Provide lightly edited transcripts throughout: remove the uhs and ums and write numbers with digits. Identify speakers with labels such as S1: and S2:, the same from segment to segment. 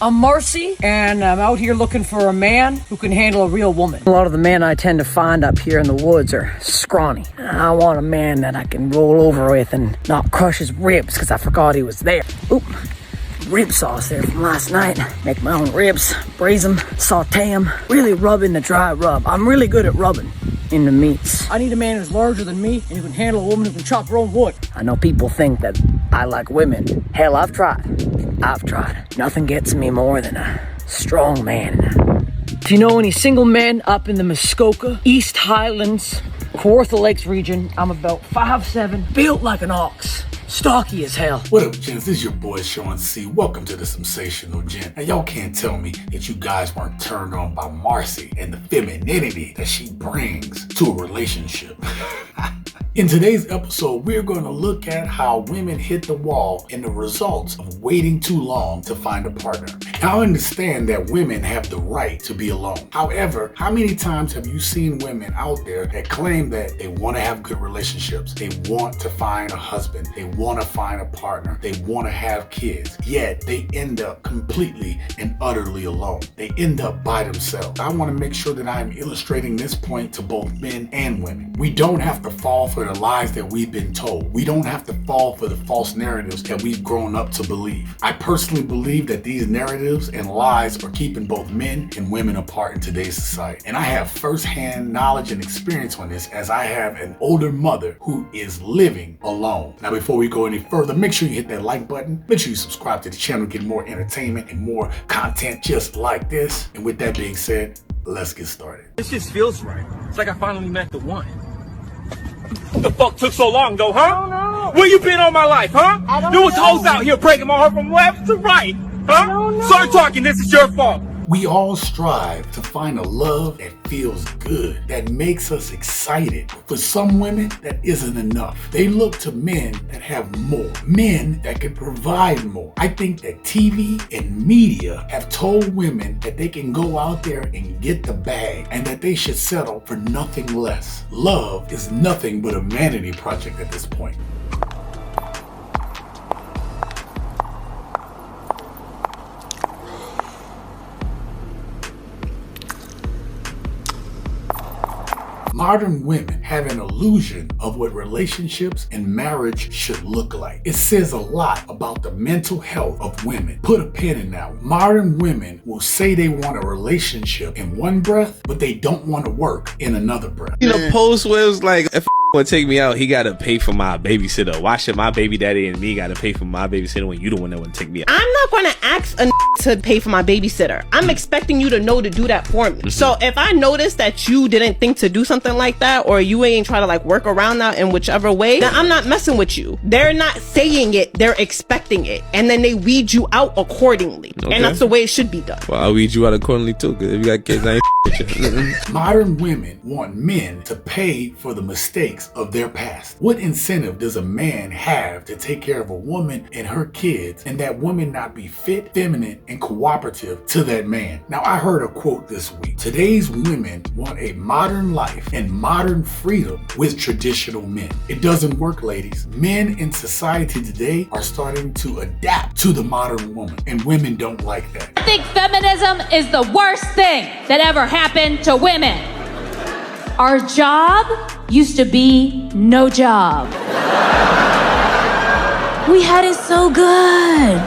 S1: I'm Marcy, and I'm out here looking for a man who can handle a real woman. A lot of the men I tend to find up here in the woods are scrawny. I want a man that I can roll over with and not crush his ribs because I forgot he was there. Oop, rib sauce there from last night. Make my own ribs, braise them, saute them, really rub in the dry rub. I'm really good at rubbing in the meats. I need a man who's larger than me and who can handle a woman who can chop her own wood. I know people think that I like women. Hell, I've tried. Nothing gets me more than a strong man. Do you know any single men up in the Muskoka, East Highlands, Kawartha Lakes region? I'm about 5'7", built like an ox. Stocky as hell.
S2: What up, gents? This is your boy Sean C. Welcome to the Simsational Gent. Now, y'all can't tell me that you guys weren't turned on by Marcy and the femininity that she brings to a relationship. In today's episode, we're going to look at how women hit the wall and the results of waiting too long to find a partner. Now, I understand that women have the right to be alone. However, how many times have you seen women out there that claim that they want to have good relationships, they want to find a husband, they want to find a partner, they want to have kids, yet they end up completely and utterly alone. They end up by themselves. I want to make sure that I am illustrating this point to both men and women. We don't have to fall for the lies that we've been told. We don't have to fall for the false narratives that we've grown up to believe. I personally believe that these narratives and lies are keeping both men and women apart in today's society. And I have firsthand knowledge and experience on this, as I have an older mother who is living alone. Now, before we go any further, make sure you hit that like button. Make sure you subscribe to the channel, get more entertainment and more content just like this. And with that being said, let's get started.
S3: This just feels right. It's like I finally met the one. What the fuck took so long though, huh? I don't know. Where you been all my life, huh?
S4: I don't
S3: know. You was
S4: know.
S3: hoes out here breaking my heart from left to right, huh?
S4: I don't know.
S3: Start talking, this is your fault.
S2: We all strive to find a love that feels good, that makes us excited. For some women, that isn't enough. They look to men that have more, men that can provide more. I think that TV and media have told women that they can go out there and get the bag and that they should settle for nothing less. Love is nothing but a vanity project at this point. Modern women have an illusion of what relationships and marriage should look like. It says a lot about the mental health of women. Put a pin in that one. Modern women will say they want a relationship in one breath, but they don't want to work in another breath.
S5: You know, post where it was like, if want to take me out, he got to pay for my babysitter. Why should my baby daddy and me got to pay for my babysitter when you the one that want to take me out?
S4: I'm not going to ask a to pay for my babysitter. I'm expecting you to know to do that for me. So if I notice that you didn't think to do something like that, or you ain't try to like work around that in whichever way, then I'm not messing with you. They're not saying it, they're expecting it, and then they weed you out accordingly. Okay. And that's the way it should be done.
S5: Well, I'll weed you out accordingly too, because if you got kids, I ain't with you.
S2: Modern women want men to pay for the mistakes of their past. What incentive does a man have to take care of a woman and her kids, and that woman not be fit, feminine, and cooperative to that man? Now, I heard a quote this week. Today's women want a modern life and modern freedom with traditional men. It doesn't work, ladies. Men in society today are starting to adapt to the modern woman, and women don't like that.
S6: I think feminism is the worst thing that ever happened to women. Our job used to be no job. We had it so good.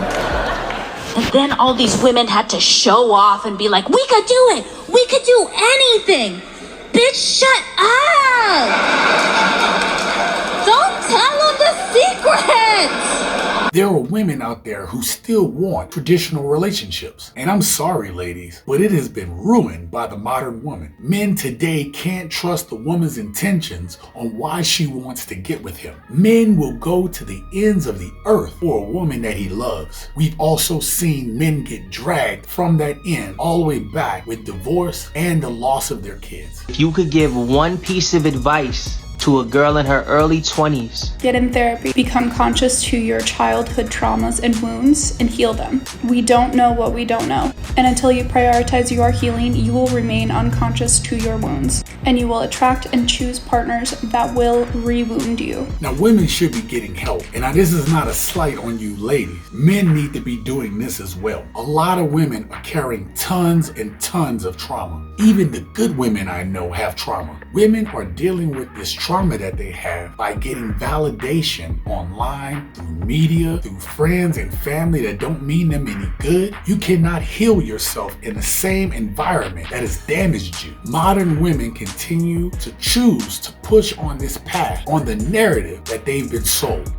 S6: And then all these women had to show off and be like, we could do it. We could do anything. Bitch, shut up. Don't tell them the secrets.
S2: There are women out there who still want traditional relationships. And I'm sorry, ladies, but it has been ruined by the modern woman. Men today can't trust the woman's intentions on why she wants to get with him. Men will go to the ends of the earth for a woman that he loves. We've also seen men get dragged from that end all the way back with divorce and the loss of their kids.
S7: If you could give one piece of advice to a girl in her early 20s.
S8: Get in therapy, become conscious to your childhood traumas and wounds, and heal them. We don't know what we don't know. And until you prioritize your healing, you will remain unconscious to your wounds. And you will attract and choose partners that will re-wound you.
S2: Now, women should be getting help. And now, this is not a slight on you ladies. Men need to be doing this as well. A lot of women are carrying tons and tons of trauma. Even the good women I know have trauma. Women are dealing with this trauma that they have by getting validation online, through media, through friends and family that don't mean them any good. You cannot heal yourself in the same environment that has damaged you. Modern women continue to choose to push on this path, on the narrative that they've been sold.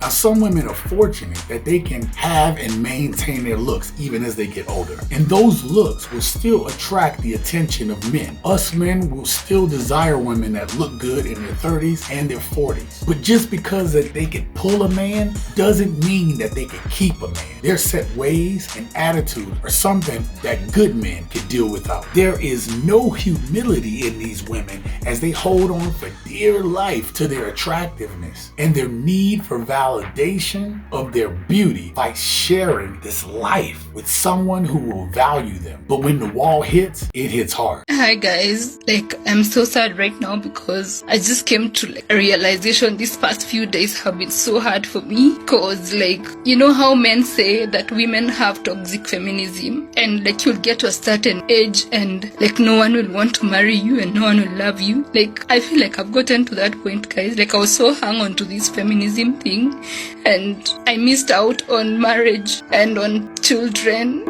S2: Now, some women are fortunate that they can have and maintain their looks even as they get older. And those looks will still attract the attention of men. Us men will still desire women that look good in their 30s and their 40s. But just because that they can pull a man doesn't mean that they can keep a man. Their set ways and attitude are something that good men can deal without. There is no humility in these women as they hold on for dear life to their attractiveness and their need for validation of their beauty by sharing this life with someone who will value them. But when the wall hits, it hits hard.
S9: Hi guys, I'm so sad right now because I just came to a realization these past few days have been so hard for me because you know how men say that women have toxic feminism and you'll get to a certain age and no one will want to marry you and no one will love you. I feel like I've gotten to that point, guys. I was so hung on to this feminism thing and I missed out on marriage and on children.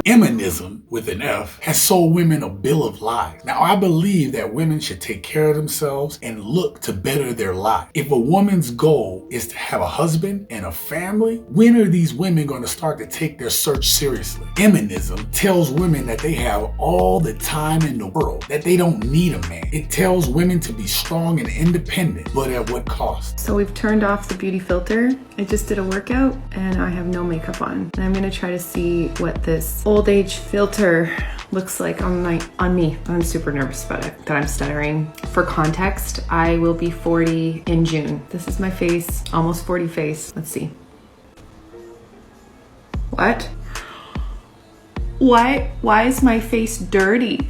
S2: Feminism, with an F, has sold women a bill of lies. Now, I believe that women should take care of themselves and look to better their life. If a woman's goal is to have a husband and a family, when are these women going to start to take their search seriously? Feminism tells women that they have all the time in the world, that they don't need a man. It tells women to be strong and independent, but at what cost?
S10: So we've turned off the beauty filter. I just did a workout and I have no makeup on. And I'm gonna try to see what this old age filter looks like on me. I'm super nervous about it, that I'm stuttering. For context, I will be 40 in June. This is my face, almost 40 face. Let's see. What? Why is my face dirty?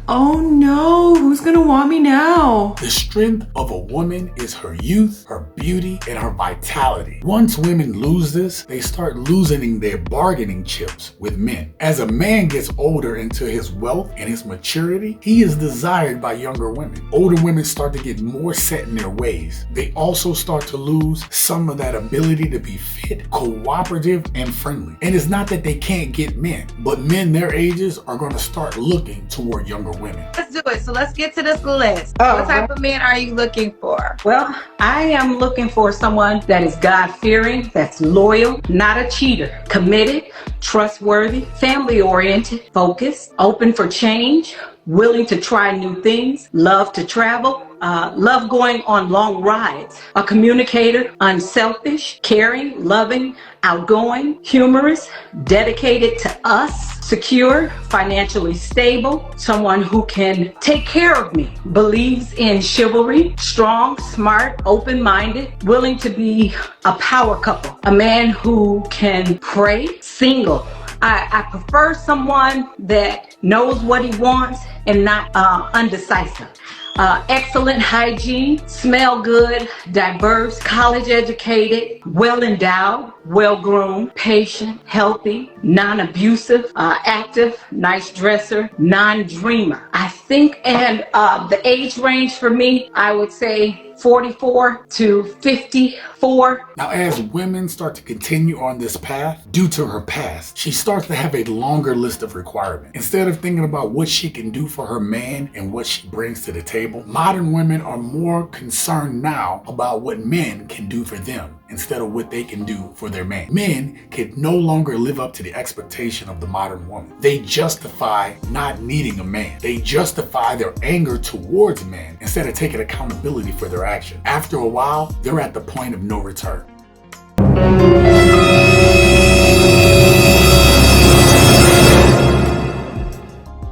S10: Oh no, who's gonna want me now?
S2: The strength of a woman is her youth, her beauty, and her vitality. Once women lose this, they start loosening their bargaining chips with men. As a man gets older into his wealth and his maturity, he is desired by younger women. Older women start to get more set in their ways. They also start to lose some of that ability to be fit, cooperative, and friendly. And it's not that they can't get men, but men their ages are gonna start looking toward younger women.
S11: Let's do it. So let's get to this list. What type of men are you looking for?
S12: Well, I am looking for someone that is God-fearing, that's loyal, not a cheater, committed, trustworthy, family-oriented, focused, open for change, willing to try new things, love to travel, love going on long rides, a communicator, unselfish, caring, loving, outgoing, humorous, dedicated to us, secure, financially stable, someone who can take care of me, believes in chivalry, strong, smart, open-minded, willing to be a power couple, a man who can pray, single. I prefer someone that knows what he wants and not undecisive. Excellent hygiene, smell good, diverse, college educated, well endowed, well groomed, patient, healthy, non-abusive, active, nice dresser, non-dreamer. I think, and the age range for me, I would say 44 to 54.
S2: Now, as women start to continue on this path, due to her past, she starts to have a longer list of requirements. Instead of thinking about what she can do for her man and what she brings to the table, modern women are more concerned now about what men can do for them. instead of what they can do for their man. Men can no longer live up to the expectation of the modern woman. They justify not needing a man. They justify their anger towards men instead of taking accountability for their action. After a while, they're at the point of no return.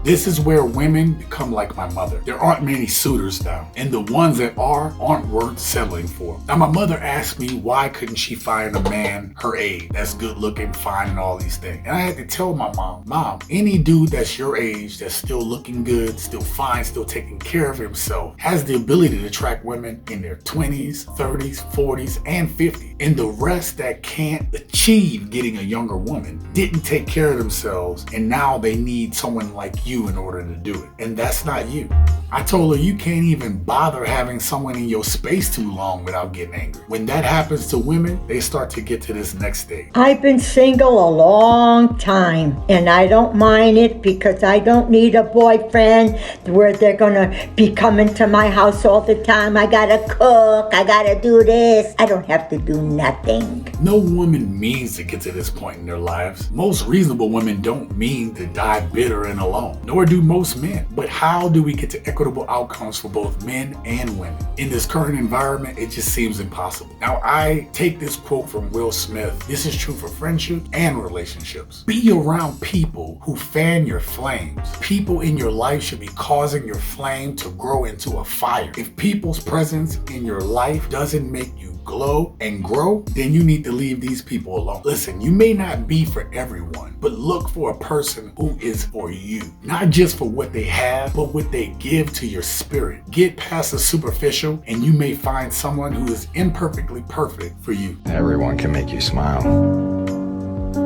S2: This is where women become like my mother. There aren't many suitors now, and the ones that aren't worth settling for. Now, my mother asked me why couldn't she find a man her age that's good looking, fine, and all these things. And I had to tell my mom, any dude that's your age, that's still looking good, still fine, still taking care of himself, has the ability to attract women in their 20s, 30s, 40s, and 50s. And the rest that can't achieve getting a younger woman didn't take care of themselves, and now they need someone like you in order to do it. And that's not you. I told her you can't even bother having someone in your space too long without getting angry. When that happens to women, they start to get to this next stage.
S13: I've been single a long time, and I don't mind it because I don't need a boyfriend where they're gonna be coming to my house all the time. I gotta cook, I gotta do this. I don't have to do nothing.
S2: No woman means to get to this point in their lives. Most reasonable women don't mean to die bitter and alone, nor do most men. But how do we get to equitable outcomes for both men and women? In this current environment, it just seems impossible. Now, I take this quote from Will Smith. This is true for friendship and relationships. Be around people who fan your flames. People in your life should be causing your flame to grow into a fire. If people's presence in your life doesn't make you glow and grow, then you need to leave these people alone. Listen, you may not be for everyone, but look for a person who is for you. Not just for what they have, but what they give to your spirit. Get past the superficial, and you may find someone who is imperfectly perfect for you.
S14: Everyone can make you smile,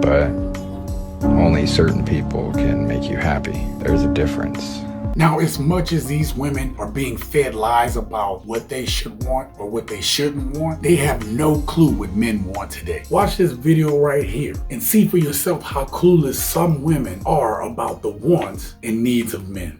S14: but only certain people can make you happy. There's a difference.
S2: Now, as much as these women are being fed lies about what they should want or what they shouldn't want, they have no clue what men want today. Watch this video right here and see for yourself how clueless some women are about the wants and needs of men.